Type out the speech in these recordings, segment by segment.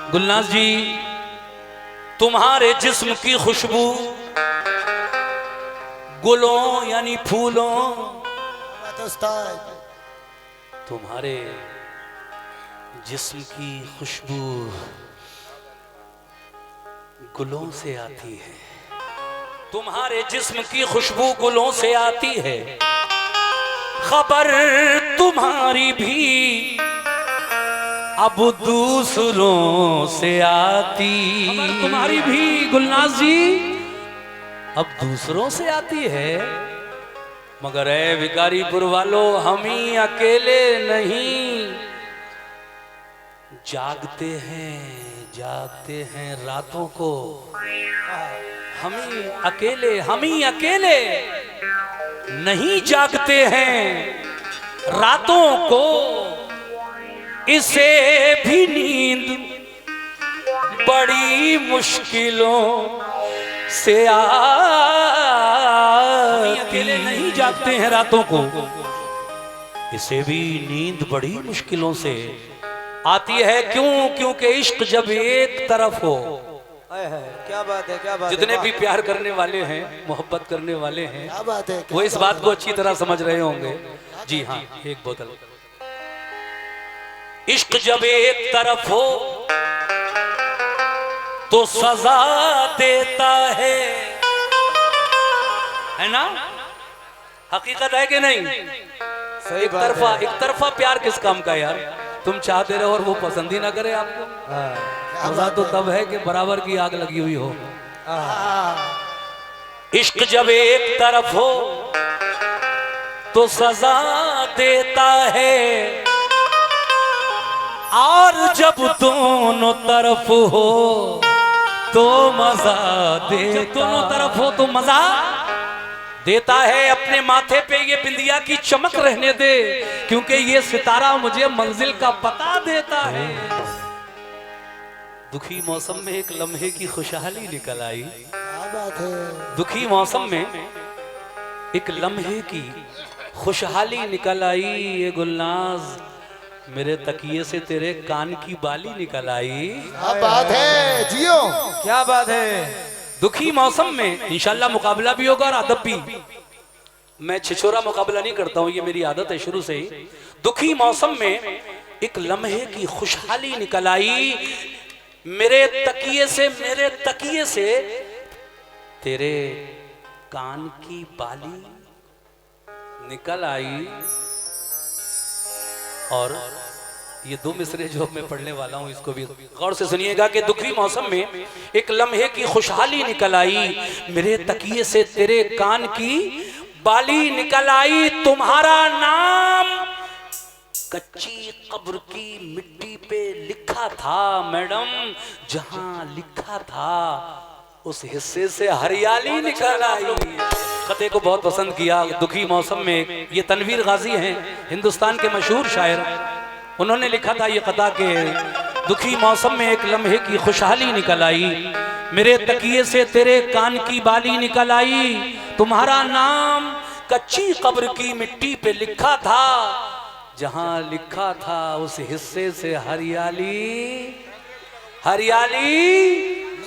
गुलनाज जी, तुम्हारे जिस्म की खुशबू गुलों यानी फूलों, तुम्हारे जिस्म की खुशबू गुलों से आती है, तुम्हारे जिस्म की खुशबू गुलों से आती है। खबर तुम्हारी भी अब दूसरों से आती, खबर तुम्हारी भी गुलनाज जी अब दूसरों से आती है। मगर ऐ विकारीपुर वालों, हम ही अकेले नहीं, जागते हैं रातों को, हम ही अकेले नहीं जागते हैं रातों को। इसे भी नींद बड़ी मुश्किलों से अकेले नहीं जागते हैं रातों को, इसे भी नींद बड़ी मुश्किलों से आती है। क्यों? क्योंकि इश्क जब एक तरफ हो, क्या बात है, क्या बात है। जितने भी प्यार करने वाले हैं, मोहब्बत करने वाले हैं, क्या बात है, वो इस बात को अच्छी तरह समझ रहे होंगे। जी हाँ, एक बोतल। इश्क जब एक तरफ हो तो सजा देता है ना? हकीकत है कि नहीं? सही एक तरफा प्यार किस काम का यार? तुम चाहते रहो और वो पसंद ही ना करे आपको। मजा तो तब है कि बराबर की आग लगी हुई हो। इश्क जब एक तरफ हो तो सजा देता है, और जब दोनों तरफ हो तो मजा देता, दोनों तरफ हो तो मजा देता है। अपने माथे पे ये बिंदिया की चमक रहने दे, क्योंकि ये सितारा मुझे मंजिल का पता देता है। दुखी मौसम में एक लम्हे की खुशहाली निकल आई, क्या बात है। दुखी मौसम में एक लम्हे की खुशहाली निकल आई। ये गुलनाज, मेरे तकिए से तेरे कान की बाली निकल आई। क्या बात है जियो, क्या बात है। दुखी मौसम में इंशाल्लाह मुकाबला भी होगा और अदब भी। मैं छिछोरा मुकाबला नहीं करता हूं, ये मेरी आदत है शुरू से ही। दुखी मौसम में एक लम्हे की खुशहाली निकल आई। मेरे तकिए से तेरे कान की बाली निकल आई। और ये दो मिसरे जो मैं पढ़ने वाला हूं, इसको भी गौर से सुनिएगा कि दुखी मौसम में एक लम्हे की खुशहाली निकल आई। मेरे तकिए से तेरे कान की बाली निकल आई। तुम्हारा नाम कच्ची कब्र की मिट्टी पे लिखा था मैडम, जहां लिखा था उस हिस्से से हरियाली निकल आई। खते को बहुत पसंद किया। दुखी मौसम में, ये तनवीर गाजी हैं, हिंदुस्तान के मशहूर शायर, उन्होंने लिखा था ये कता के दुखी मौसम में एक लम्हे की खुशहाली निकल आई। मेरे तकिए से तेरे कान की बाली निकल आई। तुम्हारा नाम कच्ची कब्र की मिट्टी पे लिखा था, जहां लिखा था उस हिस्से से हरियाली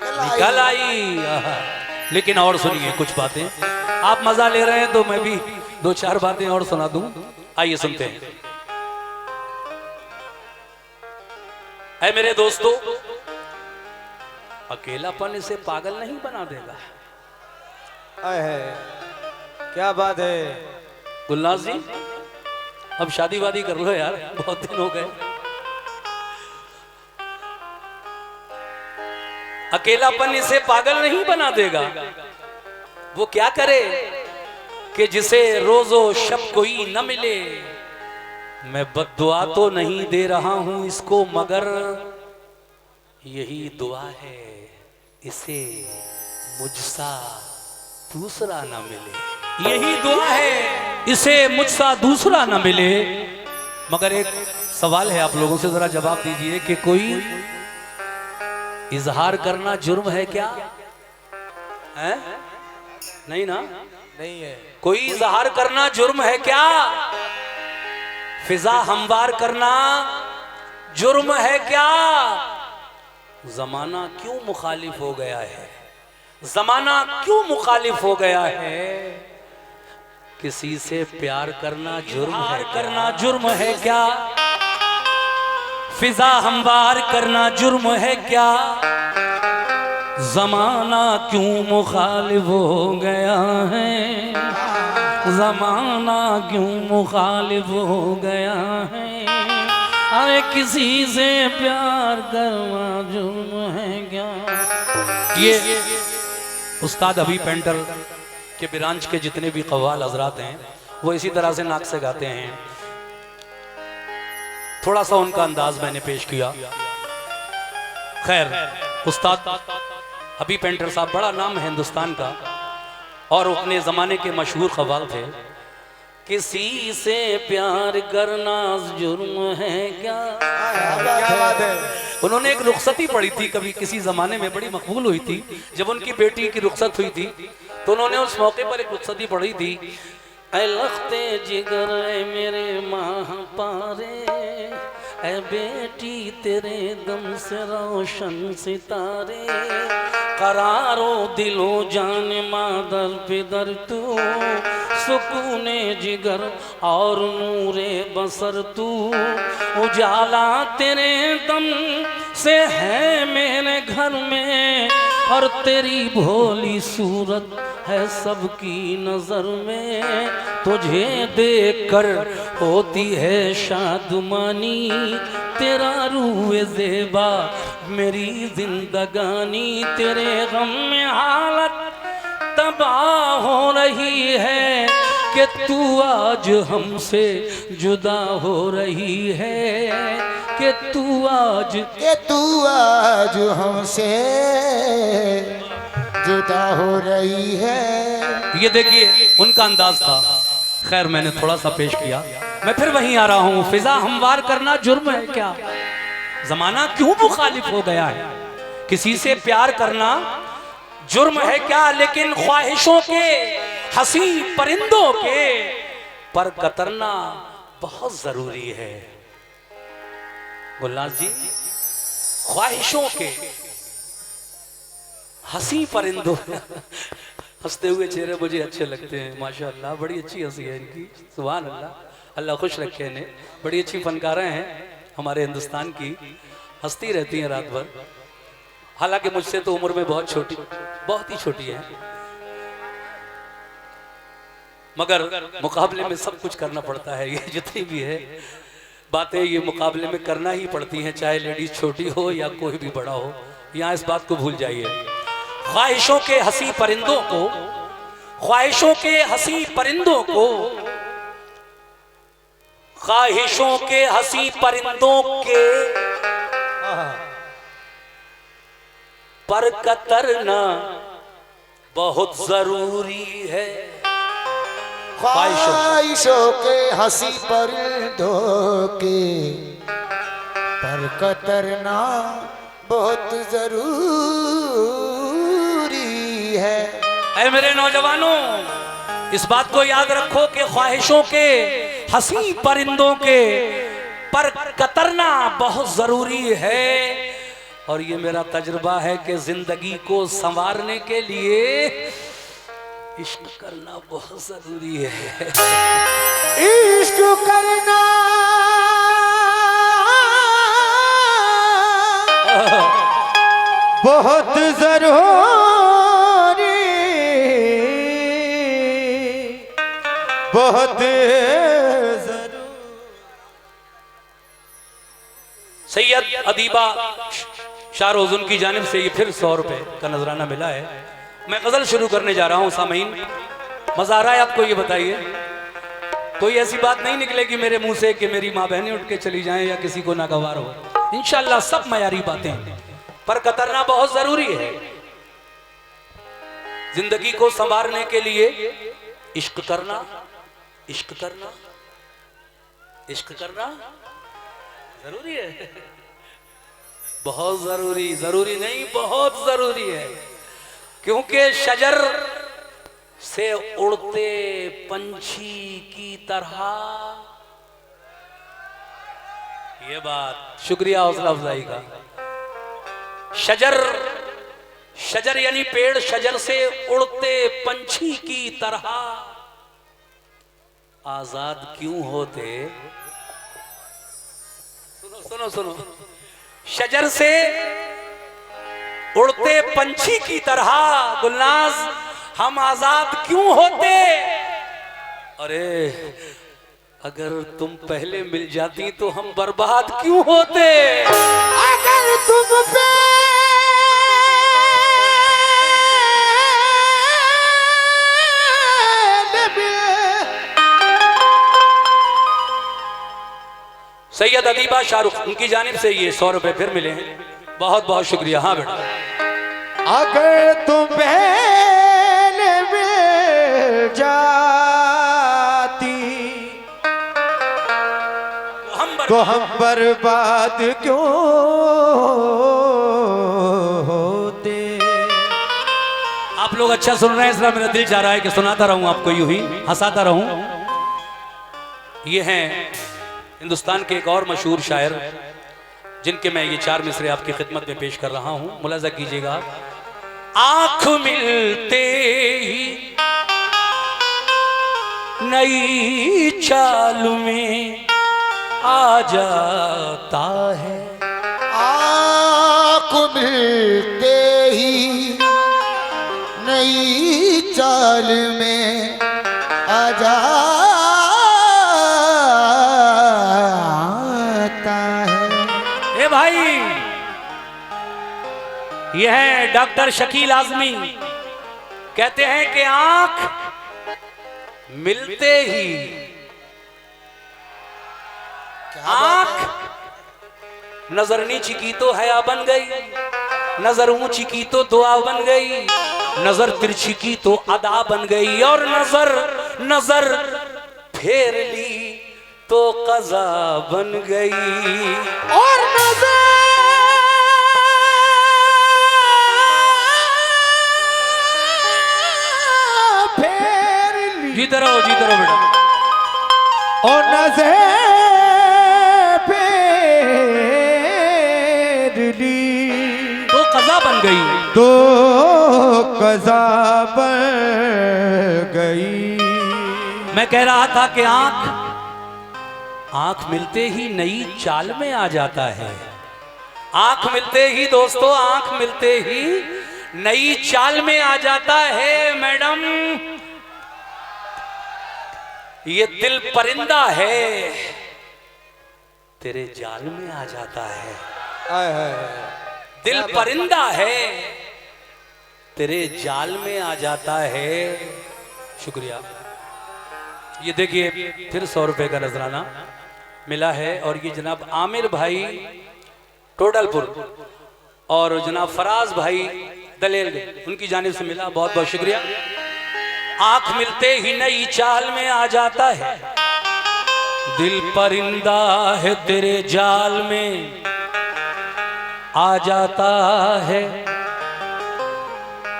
निकल आई। लेकिन और सुनिए कुछ बातें, आप मजा ले रहे हैं तो मैं भी दो चार बातें और सुना दूं। आइए सुनते हैं। ऐ मेरे दोस्तों, अकेलापन इसे पागल नहीं बना देगा। क्या बात है। गुलनाज जी, अब शादी वादी कर लो यार, बहुत दिन हो गए। अकेलापन इसे पागल नहीं बना देगा। वो क्या करे कि जिसे रोजो शब कोई न मिले। मैं बद्दुआ तो नहीं दे रहा हूं इसको, मगर यही दुआ है इसे मुझसा दूसरा न मिले। यही दुआ है इसे मुझसा दूसरा न मिले। मगर एक सवाल है आप लोगों से, जरा जवाब दीजिए कि कोई इजहार करना जुर्म है क्या? है? नहीं ना? नहीं है। कोई इजहार करना जुर्म है क्या? फिजा हमवार करना जुर्म है क्या? जमाना क्यों मुखालिफ हो गया है, जमाना क्यों मुखालिफ हो गया है। किसी से प्यार करना जुर्म है, करना जुर्म है क्या, फिजा हमवार करना जुर्म है क्या। जमाना क्यों मुखालिफ हो गया है, जमाना क्यों मुखालिफ हो गया है। अरे किसी से प्यार करना जुर्म है क्या। ये उस्ताद अभी पेंटर के बिरांच के जितने भी कव्वाल हजरात हैं वो इसी तरह से नाक से गाते हैं। थोड़ा सा उनका अंदाज मैंने पेश किया। खैर, उस्ताद अभी पेंटर साहब बड़ा नाम है हिंदुस्तान का और अपने ज़माने के मशहूर कव्वाल थे। किसी से प्यार करना जुर्म है क्या, क्या बात है। उन्होंने एक रुखसती पढ़ी थी कभी किसी ज़माने में, बड़ी मकबूल हुई थी। जब उनकी बेटी की रुखसत हुई थी तो उन्होंने उस मौके पर एक रुखसती पढ़ी थी। ऐ लख्ते जिगर ऐ मेरे माह पारे, ऐ बेटी तेरे दम से रोशन सितारे। करारो दिलो जान मादर पिदर तू, सुकूने जिगर और नूरे बसर तू। उजाला तेरे दम से है मेरे घर में, और तेरी भोली सूरत है सबकी नजर में। तुझे देखकर होती है शादमानी, तेरा रूए ज़ेबा मेरी जिंदगानी। तेरे गम में हालत तबाह हो रही है कि तू आज हमसे जुदा हो रही है, कि तू आज हमसे जुदा हो रही है। ये देखिए उनका अंदाज था। खैर, मैंने थोड़ा सा पेश किया, मैं फिर वहीं आ रहा हूँ। फिजा हमवार करना जुर्म है क्या, जमाना क्यों मुखालिफ हो गया है। किसी से प्यार करना जुर्म है क्या, लेकिन ख्वाहिशों के हंसी परिंदों के पर कतरना बहुत जरूरी है। गुलनाज जी, ख्वाहिशों के हंसी परिंदों हंसते हुए चेहरे मुझे अच्छे लगते हैं माशाअल्लाह, बड़ी अच्छी हंसी है इनकी, सुभान अल्लाह, अल्लाह खुश रखे इन्हें। बड़ी अच्छी फनकारें हैं हमारे हिंदुस्तान की, हंसती रहती हैं रात भर। हालांकि मुझसे तो उम्र में बहुत छोटी, बहुत ही छोटी है, मगर मुकाबले में सब कुछ करना पड़ता है। ये जितनी भी है बातें ये मुकाबले में करना ही पड़ती हैं, चाहे लेडीज छोटी हो या कोई भी बड़ा हो। यहाँ इस बात को भूल जाइए। ख्वाहिशों के हंसी परिंदों को, ख्वाहिशों के हंसी परिंदों को, ख्वाहिशों के हंसी परिंदों के पर कतरना बहुत जरूरी है। ख्वाहिशों के हंसी परिंदों के पर कतरना बहुत जरूरी है। ऐ मेरे नौजवानों, इस बात को याद रखो कि ख्वाहिशों के हंसी परिंदों के पर कतरना बहुत जरूरी है। और ये मेरा तजुर्बा है कि जिंदगी को संवारने के लिए इश्क करना बहुत जरूरी है। इश्क करना बहुत जरूरी, बहुत जरूरी। सैयद अदीबा शाहरोजुन की जानिब से ये फिर 100 रुपए का नजराना मिला है। मैं गजल शुरू करने जा रहा हूँ सामीन, मजा आ रहा है आपको? ये बताइए, कोई ऐसी बात नहीं निकलेगी मेरे मुंह से कि मेरी माँ बहनें उठ के चली जाएं या किसी को नागवार हो। इंशाल्लाह सब मयारी बातें, पर कतरना बहुत जरूरी है। जिंदगी को संवारने के लिए इश्क करना, इश्क करना, इश्क करना जरूरी है, बहुत जरूरी, जरूरी नहीं बहुत जरूरी है। क्योंकि शजर से उड़ते पंछी की तरह, ये बात, शुक्रिया हौसला अफजाई का, शजर, शजर यानी पेड़, शजर से उड़ते पंछी की तरह आजाद क्यों होते। सुनो सुनो सुनो, शजर से उड़ते पंछी की तरह गुलनाज हम आजाद क्यों होते। अरे अगर तुम पहले मिल जाती तो हम बर्बाद क्यों होते। अगर तुम सैयद अदीबा शाहरुख, उनकी जानिब से ये 100 रुपए फिर मिले हैं, बहुत बहुत शुक्रिया। हाँ बेटा, अगर तुम पहले मिल जाती तो हम बर्बाद क्यों होते। आप लोग अच्छा सुन रहे हैं, इसलिए मेरा दिल चाह रहा है कि सुनाता रहूं आपको, यूं ही हंसाता रहूं। ये हैं हिंदुस्तान के एक और मशहूर शायर, जिनके मैं ये 4 मिसरे आपकी खिदमत में पेश कर रहा हूं, मुलाजा कीजिएगा। आंख मिलते ही नई चाल में आ जाता है। आँख मिलते ही नई चाल में आ जाता है। ए भाई, यह है डॉक्टर शकील आजमी, कहते हैं कि आंख मिलते ही, आंख नजर नीची की तो हया बन गई, नजर ऊंची की तो दुआ बन गई, नजर तिरछी की तो अदा बन गई, और नजर नजर फेर ली तो कज़ा बन गई। और नजर फेर ली, जीते रहो बेटा। और नजर फेर ली तो कज़ा बन गई, तो कज़ा बन गई। मैं कह रहा था कि आंख मिलते ही नई चाल में आ जाता है। आंख मिलते ही दोस्तों, आंख मिलते ही नई चाल में आ जाता है। मैडम, ये दिल परिंदा है, तेरे जाल में आ जाता है। दिल परिंदा है, तेरे जाल में आ जाता है। शुक्रिया। ये देखिए फिर 100 रुपए का नजराना मिला है, और ये जनाब आमिर भाई टोडलपुर और जनाब फराज भाई दलेल, उनकी जानिब से मिला, बहुत बहुत शुक्रिया। आंख मिलते ही नई चाल में आ जाता है, दिल परिंदा है तेरे जाल में आ जाता है।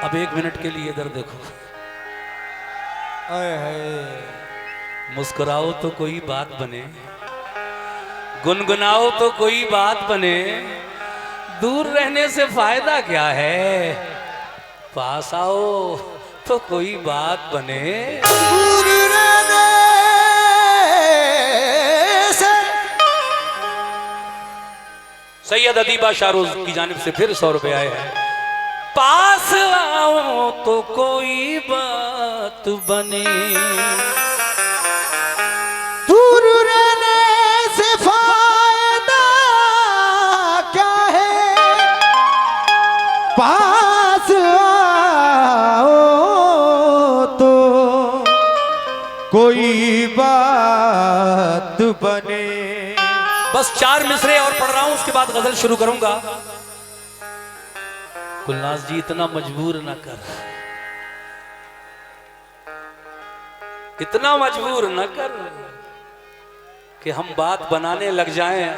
अब 1 मिनट के लिए इधर देखो, मुस्कुराओ तो कोई बात बने, गुनगुनाओ तो कोई बात बने, दूर रहने से फायदा क्या है, पास आओ तो कोई बात बने। दूर रहने से। सैयद अदीबा शाहरुख की जानिब से फिर 100 रुपए आए हैं। पास आओ तो कोई बात बने, दूर रहने से फायदा क्या है, पास आओ तो कोई बात बने। बस 4 मिसरे और पढ़ रहा हूं, उसके बाद गजल शुरू करूंगा। गुलनाज जी इतना मजबूर ना कर, इतना मजबूर न कर कि हम बात बनाने लग जाएं।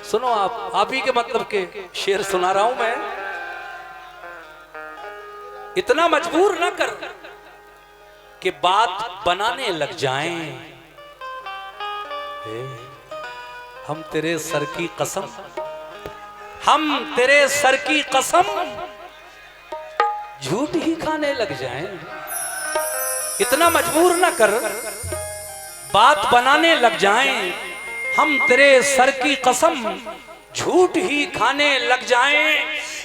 सुनो, आप ही के मतलब के शेर सुना रहा हूं मैं। इतना मजबूर न कर कि बात बनाने लग जाएं। हम तेरे सर की कसम हम तेरे सर की कसम झूठ ही खाने लग जाएं। इतना मजबूर न कर, बात बनाने लग जाएं। हम तेरे सर की कसम झूठ ही खाने लग जाएं।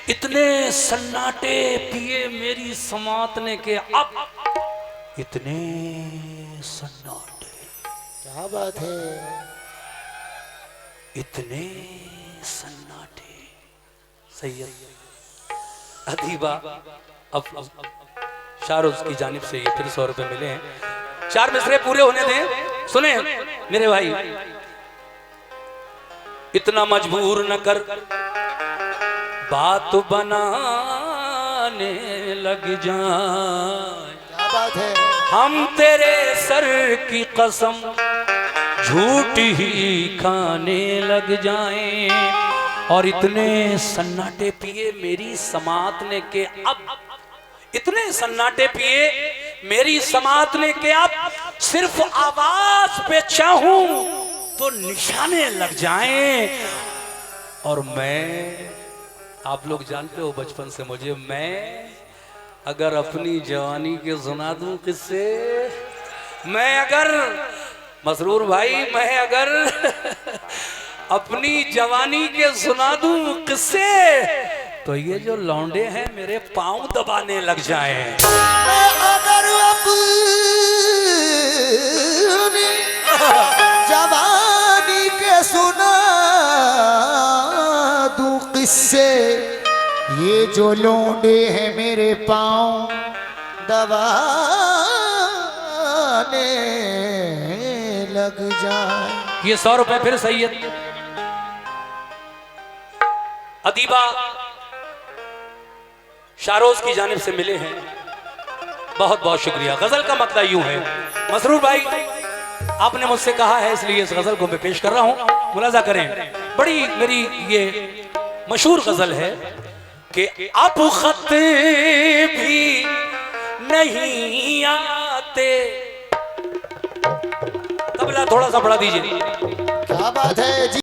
इतने सन्नाटे पिए मेरी समातने के अब, इतने सन्नाटे, क्या बात है। इतने सन्नाटे। सैयद अदीबा अब शाहरुख की जानिब से ये फिर 100 रुपए मिले हैं। 4 मिसरे पूरे होने दें। सुने मेरे भाई, इतना मजबूर न कर, बात बनाने लग जाए। क्या बात है। हम तेरे सर की कसम झूठ ही खाने लग जाएं। और इतने सन्नाटे पिए मेरी समात ने के अब, इतने सन्नाटे पिए मेरी समात ने के अब, सिर्फ आवाज पे चाहूं तो निशाने लग जाएं। और मैं, आप लोग जानते हो बचपन से मुझे, मैं अगर अपनी जवानी के सुना दूं किस्से, मैं अगर मसरूर भाई, मैं अगर अपनी जवानी के सुना दूं किस्से, तो ये जो लौंडे हैं मेरे पांव दबाने लग जाएं। मैं अगर अपनी जवानी के सुना दूं किस्से, ये जो लौंडे हैं मेरे पाँव दबाने लग जाए। ये 100 रुपए फिर सैयद अदीबा शारोज की जानिब से मिले हैं। बहुत बहुत शुक्रिया। गजल का मकता यूं है, मसरूर भाई आपने मुझसे कहा है इसलिए इस गजल को मैं पेश कर रहा हूं, मुलाजा करें। बड़ी मेरी ये मशहूर गजल है कि अब खत भी नहीं आते। तबला थोड़ा सा बढ़ा दीजिए। क्या बात है जी।